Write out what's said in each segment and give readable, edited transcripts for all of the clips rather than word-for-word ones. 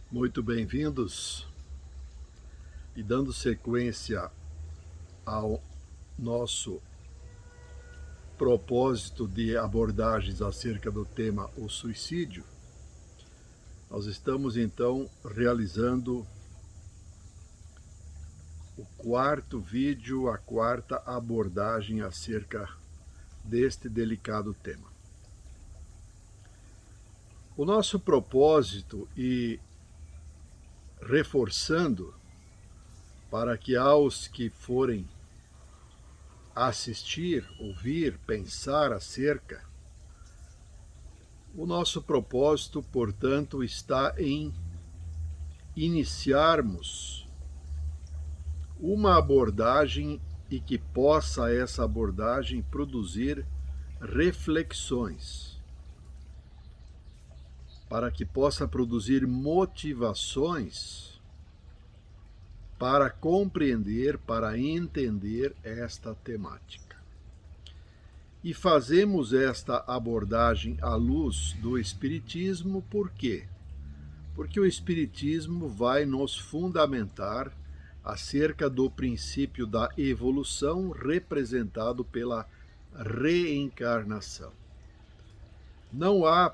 Muito bem-vindos e dando sequência ao nosso propósito de abordagens acerca do tema o suicídio, nós estamos então realizando o quarto vídeo, a quarta abordagem acerca deste delicado tema. O nosso propósito, e reforçando para que aos que forem assistir, ouvir, pensar acerca, o nosso propósito, portanto, está em iniciarmos uma abordagem e que possa essa abordagem produzir reflexões, para que possa produzir motivações para compreender, para entender esta temática. E fazemos esta abordagem à luz do Espiritismo, por quê? Porque o Espiritismo vai nos fundamentar acerca do princípio da evolução representado pela reencarnação. Não há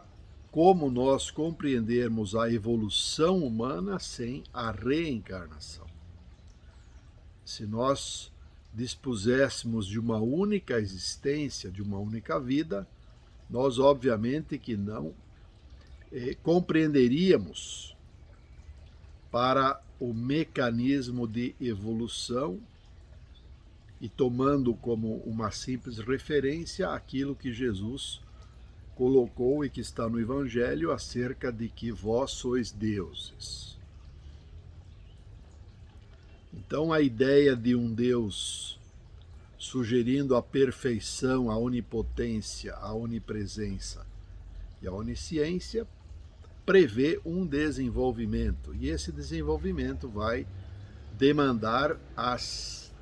como nós compreendermos a evolução humana sem a reencarnação. Se nós dispuséssemos de uma única existência, de uma única vida, nós obviamente que não compreenderíamos para o mecanismo de evolução e tomando como uma simples referência aquilo que Jesus colocou e que está no Evangelho acerca de que vós sois deuses. Então a ideia de um Deus sugerindo a perfeição, a onipotência, a onipresença e a onisciência prevê um desenvolvimento, e esse desenvolvimento vai demandar as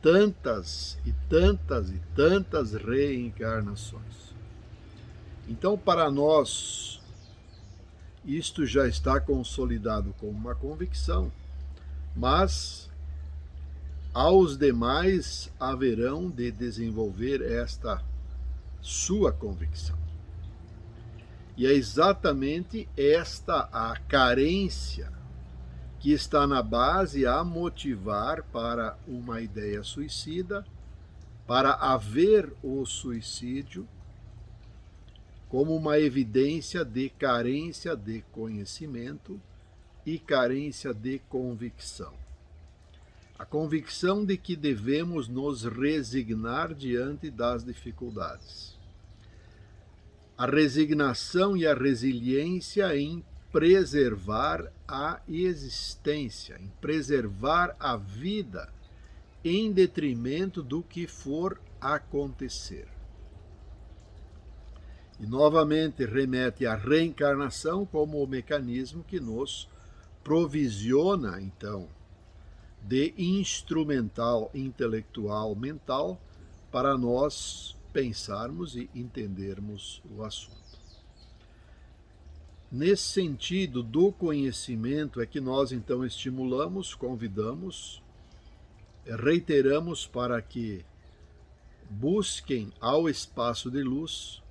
tantas e tantas e tantas reencarnações. Então, para nós, isto já está consolidado como uma convicção, mas aos demais haverão de desenvolver esta sua convicção. E é exatamente esta a carência que está na base a motivar para uma ideia suicida, para haver o suicídio como uma evidência de carência de conhecimento e carência de convicção. A convicção de que devemos nos resignar diante das dificuldades. A resignação e a resiliência em preservar a existência, em preservar a vida, em detrimento do que for acontecer. E novamente remete à reencarnação como o mecanismo que nos provisiona, então, de instrumental intelectual mental para nós pensarmos e entendermos o assunto. Nesse sentido do conhecimento é que nós então estimulamos, convidamos, reiteramos para que busquem ao espaço de luz,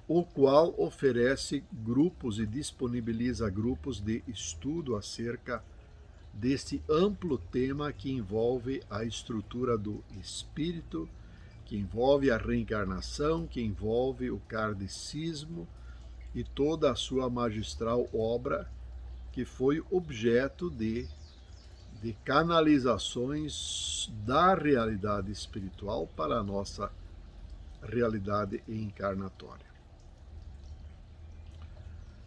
o qual oferece grupos e disponibiliza grupos de estudo acerca deste amplo tema que envolve a estrutura do espírito, que envolve a reencarnação, que envolve o kardecismo e toda a sua magistral obra, que foi objeto de canalizações da realidade espiritual para a nossa realidade encarnatória.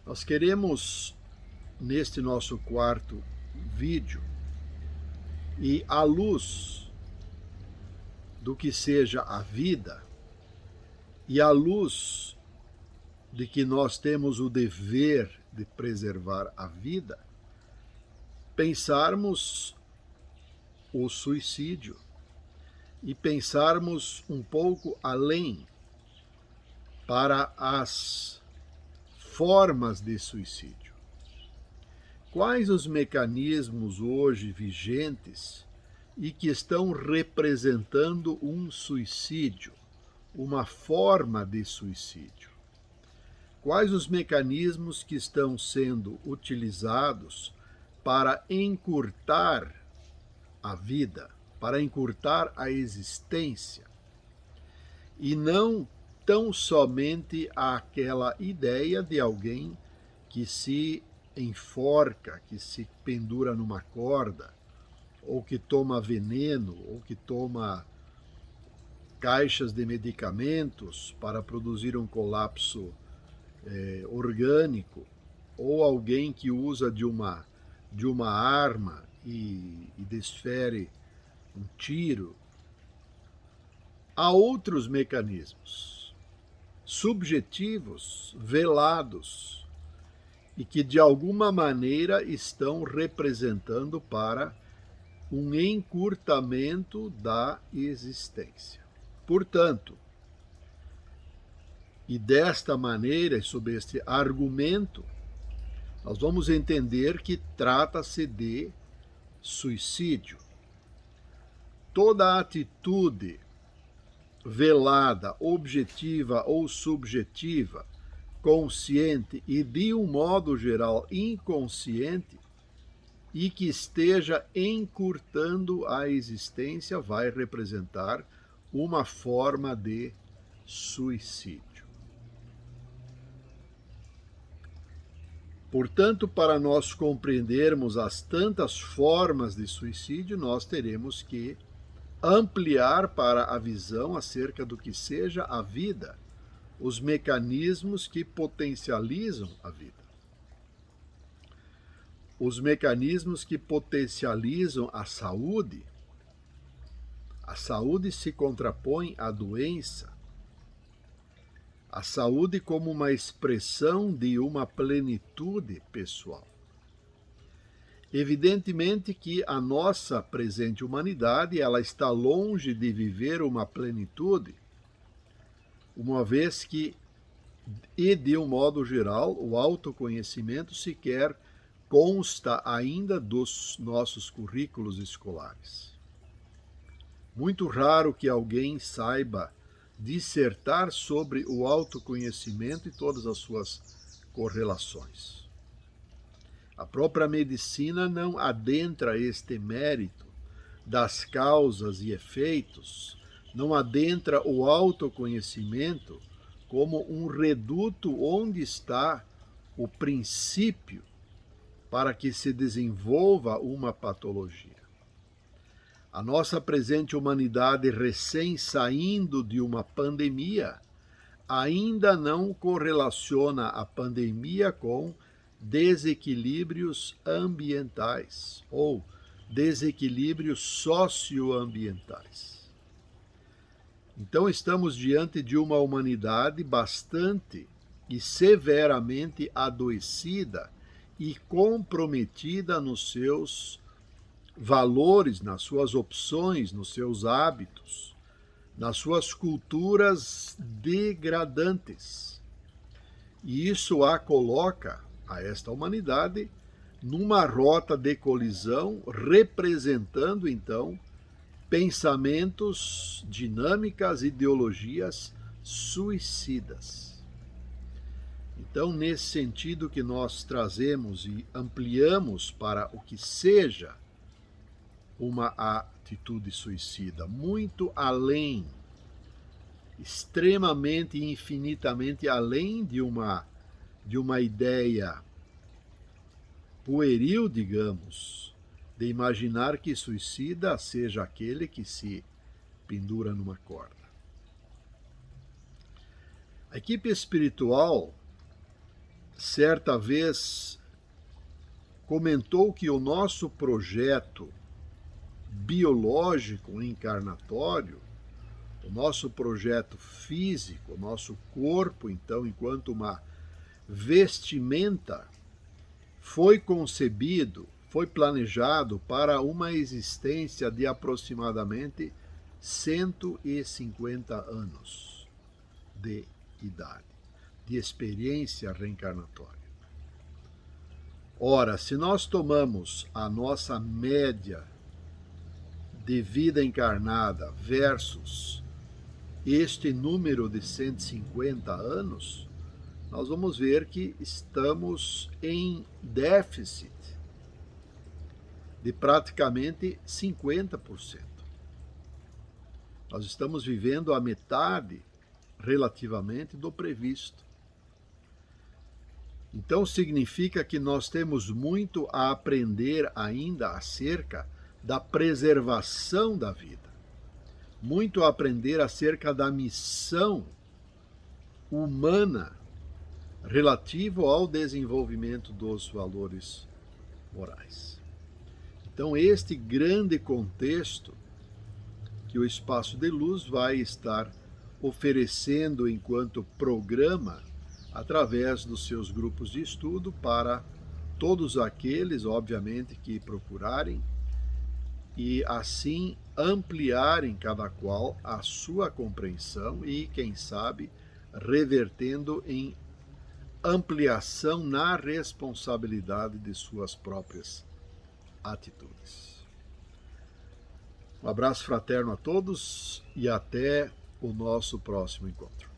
Nós queremos, neste nosso quarto vídeo, e à luz do que seja a vida, e à luz de que nós temos o dever de preservar a vida, pensarmos o suicídio e pensarmos um pouco além para as formas de suicídio. quais os mecanismos hoje vigentes e que estão representando um suicídio, uma forma de suicídio. Quais os mecanismos que estão sendo utilizados para encurtar a vida, para encurtar a existência, e não tão somente aquela ideia de alguém que se enforca, que se pendura numa corda, ou que toma veneno, ou que toma caixas de medicamentos para produzir um colapso orgânico, ou alguém que usa de uma arma e desfere um tiro. Há outros mecanismos subjetivos, velados, e que de alguma maneira estão representando para um encurtamento da existência. Portanto, e desta maneira, sob este argumento, nós vamos entender que trata-se de suicídio. Toda atitude velada, objetiva ou subjetiva, consciente e, de um modo geral, inconsciente, e que esteja encurtando a existência, vai representar uma forma de suicídio. Portanto, para nós compreendermos as tantas formas de suicídio, nós teremos que ampliar para a visão acerca do que seja a vida, os mecanismos que potencializam a vida. Os mecanismos que potencializam a saúde. A saúde se contrapõe à doença. A saúde como uma expressão de uma plenitude pessoal. Evidentemente que a nossa presente humanidade, ela está longe de viver uma plenitude, uma vez que, e de um modo geral, o autoconhecimento sequer consta ainda dos nossos currículos escolares. Muito raro que alguém saiba dissertar sobre o autoconhecimento e todas as suas correlações. A própria medicina não adentra este mérito das causas e efeitos, não adentra o autoconhecimento como um reduto onde está o princípio para que se desenvolva uma patologia. A nossa presente humanidade, recém saindo de uma pandemia, ainda não correlaciona a pandemia com desequilíbrios ambientais ou desequilíbrios socioambientais. Então estamos diante de uma humanidade bastante e severamente adoecida e comprometida nos seus valores, nas suas opções, nos seus hábitos, nas suas culturas degradantes. E isso a coloca, a esta humanidade, numa rota de colisão, representando então pensamentos, dinâmicas, ideologias suicidas. Então, nesse sentido que nós trazemos e ampliamos para o que seja uma atitude suicida, muito além, extremamente e infinitamente além de uma ideia pueril, digamos, de imaginar que suicida seja aquele que se pendura numa corda. A equipe espiritual, certa vez, comentou que o nosso projeto biológico encarnatório, o nosso projeto físico, o nosso corpo, então, enquanto uma vestimenta, foi concebido, foi planejado para uma existência de aproximadamente 150 anos de idade, de experiência reencarnatória. Ora, se nós tomamos a nossa média de vida encarnada versus este número de 150 anos, nós vamos ver que estamos em déficit de praticamente 50%. Nós estamos vivendo a metade, relativamente, do previsto. Então significa que nós temos muito a aprender ainda acerca da preservação da vida, muito a aprender acerca da missão humana relativo ao desenvolvimento dos valores morais. Então, este grande contexto que o Espaço de Luz vai estar oferecendo enquanto programa através dos seus grupos de estudo para todos aqueles, obviamente, que procurarem e assim ampliarem cada qual a sua compreensão e, quem sabe, revertendo em ampliação na responsabilidade de suas próprias atitudes. Um abraço fraterno a todos e até o nosso próximo encontro.